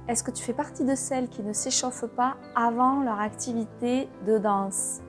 Est-ce que tu fais partie de celles qui ne s'échauffent pas avant leur activité de danse?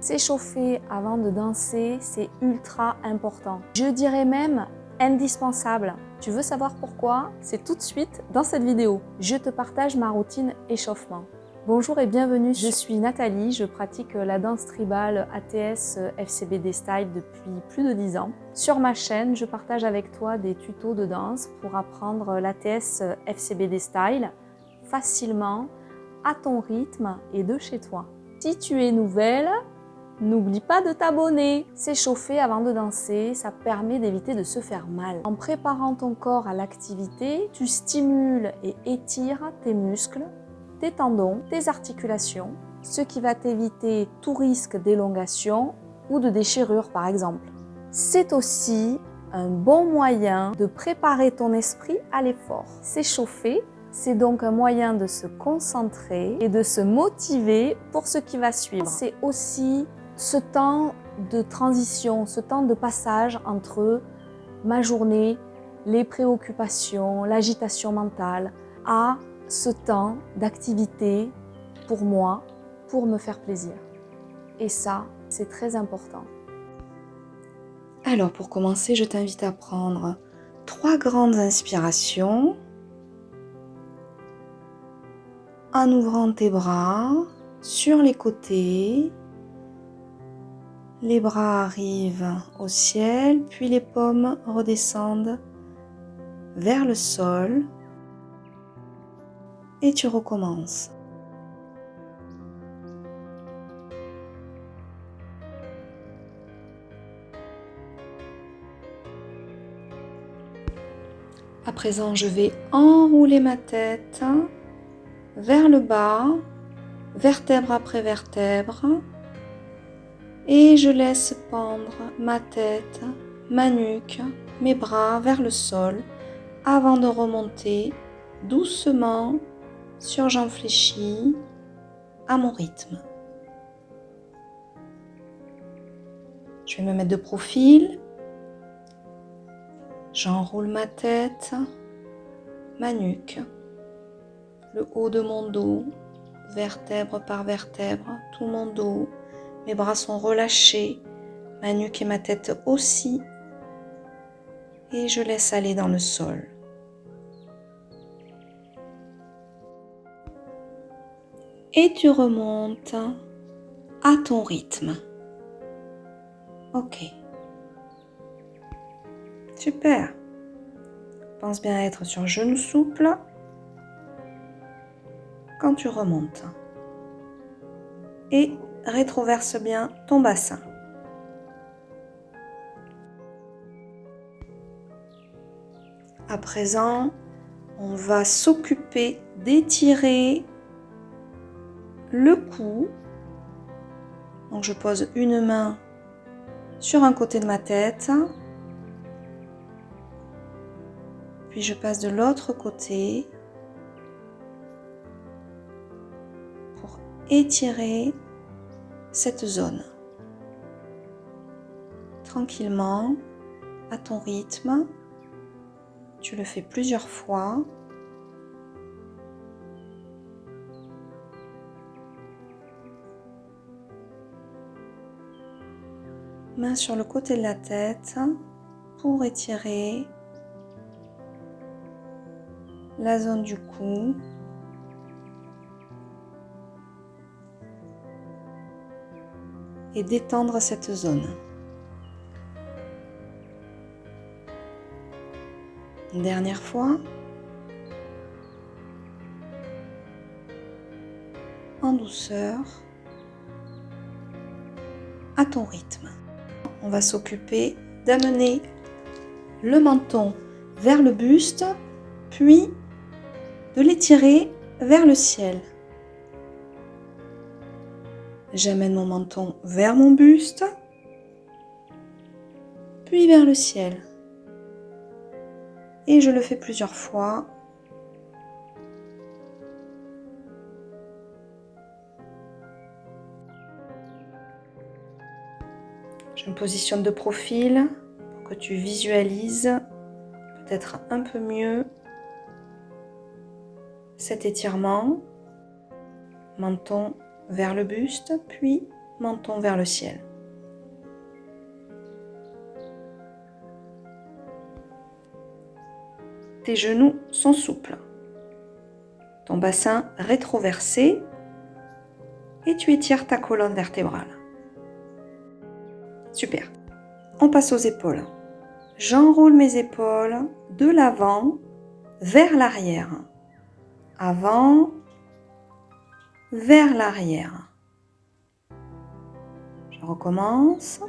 S'échauffer avant de danser, c'est ultra important. Je dirais même indispensable. Tu veux savoir pourquoi? C'est tout de suite dans cette vidéo. Je te partage ma routine échauffement. Bonjour et bienvenue, je suis Nathalie, je pratique la danse tribale ATS FCBD Style depuis plus de 10 ans. Sur ma chaîne, je partage avec toi des tutos de danse pour apprendre l'ATS FCBD Style facilement, à ton rythme et de chez toi. Si tu es nouvelle, n'oublie pas de t'abonner. S'échauffer avant de danser, ça permet d'éviter de se faire mal. En préparant ton corps à l'activité, tu stimules et étires tes muscles, tes tendons, tes articulations, ce qui va t'éviter tout risque d'élongation ou de déchirure par exemple. C'est aussi un bon moyen de préparer ton esprit à l'effort. S'échauffer, c'est donc un moyen de se concentrer et de se motiver pour ce qui va suivre. C'est aussi ce temps de transition, ce temps de passage entre ma journée, les préoccupations, l'agitation mentale, à ce temps d'activité pour moi, pour me faire plaisir. Et ça, c'est très important. Alors pour commencer, je t'invite à prendre 3 grandes inspirations en ouvrant tes bras sur les côtés. Les bras arrivent au ciel, puis les paumes redescendent vers le sol et tu recommences. À présent, je vais enrouler ma tête vers le bas, vertèbre après vertèbre, et je laisse pendre ma tête, ma nuque, mes bras vers le sol avant de remonter doucement sur jambes fléchies à mon rythme. Je vais me mettre de profil. J'enroule ma tête, ma nuque, le haut de mon dos, vertèbre par vertèbre, tout mon dos. Mes bras sont relâchés, ma nuque et ma tête aussi. Et je laisse aller dans le sol. Et tu remontes à ton rythme. Ok. Super. Pense bien à être sur genou souple quand tu remontes. Et rétroverse bien ton bassin. À présent, on va s'occuper d'étirer le cou. Donc je pose une main sur un côté de ma tête. Puis je passe de l'autre côté pour étirer cette zone. Tranquillement, à ton rythme, tu le fais plusieurs fois. Main sur le côté de la tête pour étirer la zone du cou. Et détendre cette zone. Une dernière fois. En douceur. À ton rythme. On va s'occuper d'amener le menton vers le buste, puis de l'étirer vers le ciel. J'amène mon menton vers mon buste, puis vers le ciel. Et je le fais plusieurs fois. Je me positionne de profil pour que tu visualises peut-être un peu mieux cet étirement, menton vers le buste, puis menton vers le ciel. Tes genoux sont souples, ton bassin rétroversé et tu étires ta colonne vertébrale. Super. On passe aux épaules. J'enroule mes épaules de l'avant vers l'arrière. Avant, vers l'arrière. Je recommence.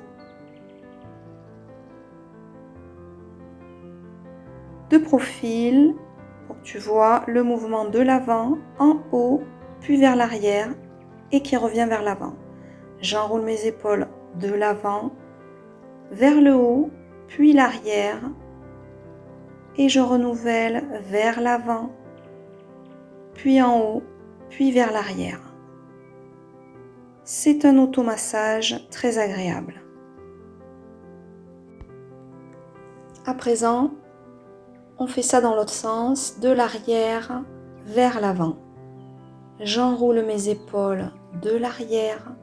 De profil, pour que tu vois le mouvement de l'avant en haut, puis vers l'arrière et qui revient vers l'avant. J'enroule mes épaules de l'avant vers le haut, puis l'arrière et je renouvelle vers l'avant, puis en haut, puis vers l'arrière. C'est un automassage très agréable. À présent, on fait ça dans l'autre sens, de l'arrière vers l'avant. J'enroule mes épaules de l'arrière,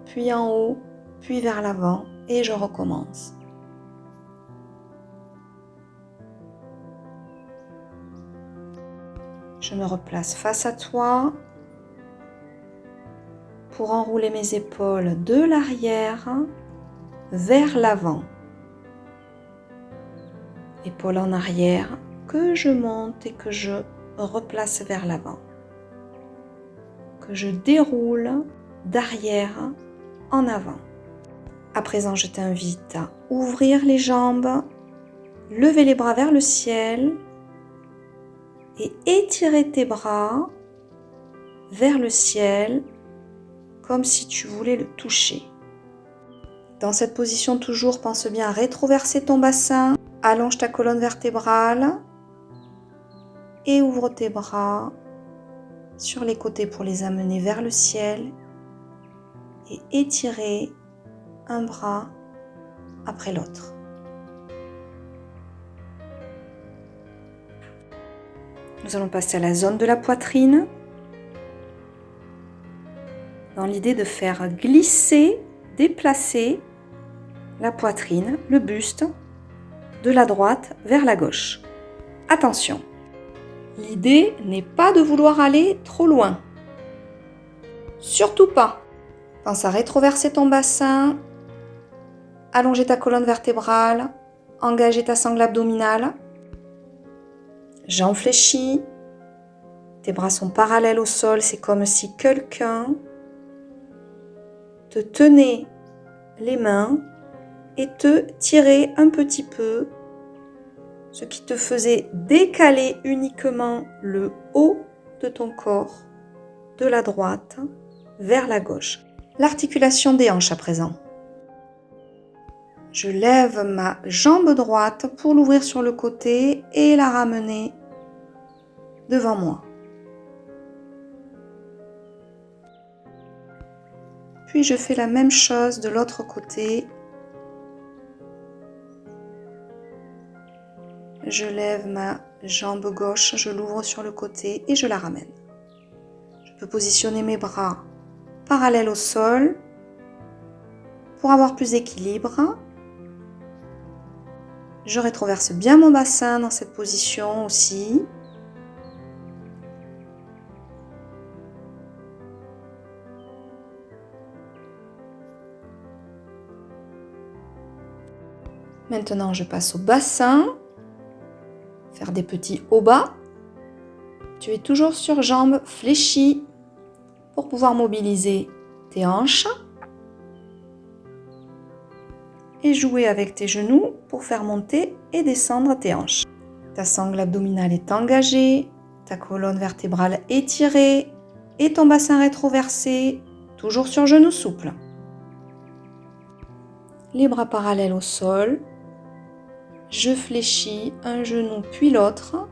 puis en haut, puis vers l'avant et je recommence. Je me replace face à toi pour enrouler mes épaules de l'arrière vers l'avant. Épaules en arrière que je monte et que je replace vers l'avant. Que je déroule d'arrière en avant. À présent, je t'invite à ouvrir les jambes, lever les bras vers le ciel et étirer tes bras vers le ciel comme si tu voulais le toucher. Dans cette position, toujours, pense bien à rétroverser ton bassin, allonge ta colonne vertébrale et ouvre tes bras sur les côtés pour les amener vers le ciel et étirer un bras après l'autre. Nous allons passer à la zone de la poitrine dans l'idée de faire glisser, déplacer la poitrine, le buste, de la droite vers la gauche. Attention, l'idée n'est pas de vouloir aller trop loin. Surtout pas. Pense à rétroverser ton bassin, allonger ta colonne vertébrale, engager ta sangle abdominale. Jambes fléchies, tes bras sont parallèles au sol, c'est comme si quelqu'un te tenait les mains et te tirait un petit peu, ce qui te faisait décaler uniquement le haut de ton corps, de la droite vers la gauche. L'articulation des hanches à présent. Je lève ma jambe droite pour l'ouvrir sur le côté et la ramener devant moi. Puis je fais la même chose de l'autre côté. Je lève ma jambe gauche, je l'ouvre sur le côté et je la ramène. Je peux positionner mes bras parallèles au sol pour avoir plus d'équilibre. Je rétroverse bien mon bassin dans cette position aussi. Maintenant, je passe au bassin. Faire des petits hauts bas. Tu es toujours sur jambes fléchies pour pouvoir mobiliser tes hanches. Et jouer avec tes genoux pour faire monter et descendre tes hanches. Ta sangle abdominale est engagée, ta colonne vertébrale étirée et ton bassin rétroversé, toujours sur genoux souples. Les bras parallèles au sol. Je fléchis un genou puis l'autre,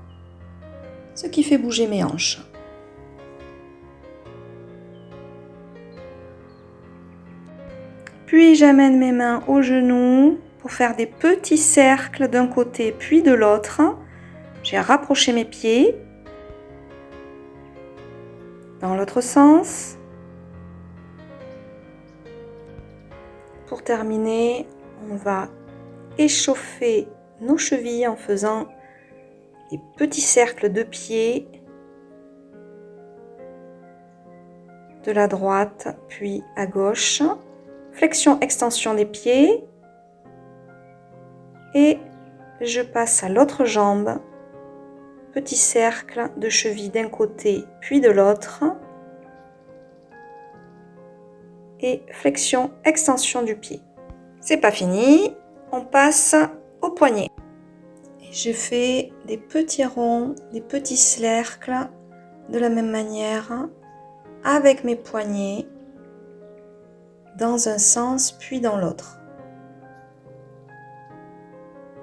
ce qui fait bouger mes hanches. Puis j'amène mes mains aux genoux pour faire des petits cercles d'un côté puis de l'autre. J'ai rapproché mes pieds. Dans l'autre sens. Pour terminer, on va échauffer nos chevilles en faisant des petits cercles de pieds de la droite puis à gauche. Flexion, extension des pieds. Et je passe à l'autre jambe. Petit cercle de cheville d'un côté puis de l'autre. Et flexion, extension du pied. C'est pas fini, on passe au poignet. Et je fais des petits ronds, des petits cercles de la même manière avec mes poignets dans un sens puis dans l'autre.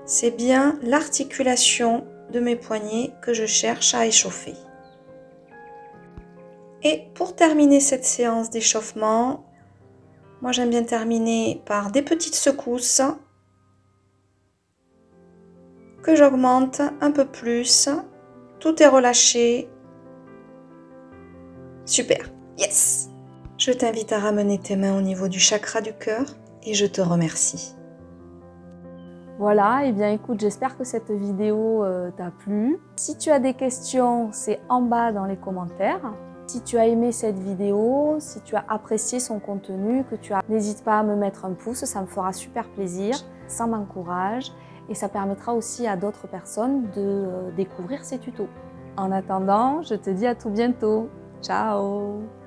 C'est bien l'articulation de mes poignets que je cherche à échauffer. Et pour terminer cette séance d'échauffement, moi j'aime bien terminer par des petites secousses que j'augmente un peu plus. Tout est relâché. Super, yes! Je t'invite à ramener tes mains au niveau du chakra du cœur et je te remercie. Voilà, et bien écoute, j'espère que cette vidéo t'a plu. Si tu as des questions, c'est en bas dans les commentaires. Si tu as aimé cette vidéo, si tu as apprécié son contenu, n'hésite pas à me mettre un pouce, ça me fera super plaisir, ça m'encourage et ça permettra aussi à d'autres personnes de découvrir ces tutos. En attendant, je te dis à tout bientôt. Ciao!